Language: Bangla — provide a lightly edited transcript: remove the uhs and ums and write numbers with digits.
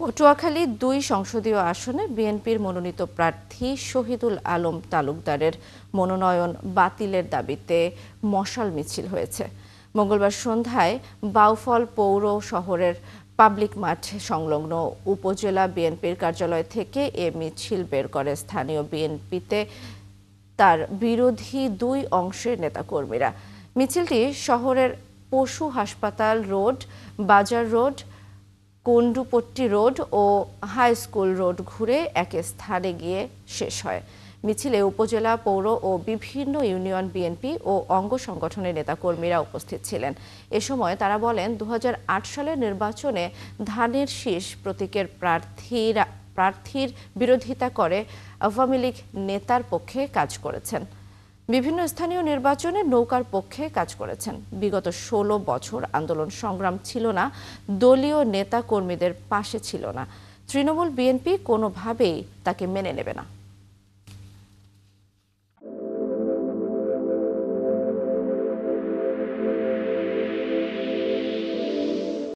পটুয়াখালী ২ সংসদীয় আসনে বিএনপির মনোনীত প্রার্থী শহীদুল আলম তালুকদারের মনোনয়ন বাতিলের দাবিতে মশাল মিছিল হয়েছে। মঙ্গলবার সন্ধ্যায় বাউফল পৌর শহরের পাবলিক মাঠ সংলগ্ন উপজেলা বিএনপির কার্যালয় থেকে এ মিছিল বের করে স্থানীয় বিএনপিতে তার বিরোধী ২ অংশের নেতাকর্মীরা। মিছিলটি শহরের পশু হাসপাতাল রোড, বাজার রোড, কুন্ডুপট্টি রোড ও হাই স্কুল রোড ঘুরে এক স্থানে গিয়ে শেষ হয়। মিছিলে উপজেলা, পৌর ও বিভিন্ন ইউনিয়ন বিএনপি ও অঙ্গ সংগঠনের নেতাকর্মীরা উপস্থিত ছিলেন। এ সময় তারা বলেন, ২০০৮ সালের নির্বাচনে ধানের শীষ প্রতীকের প্রার্থীর বিরোধিতা করে আওয়ামী লীগ নেতার পক্ষে কাজ করেছেন। বিভিন্ন স্থানীয় নির্বাচনে নৌকার পক্ষে কাজ করেছেন। বিগত ১৬ বছর আন্দোলন সংগ্রাম ছিল না, দলীয় নেতা কর্মীদের পাশে ছিল না। তৃণমূল বিএনপি কোনোভাবেই তাকে মেনে নেবে না।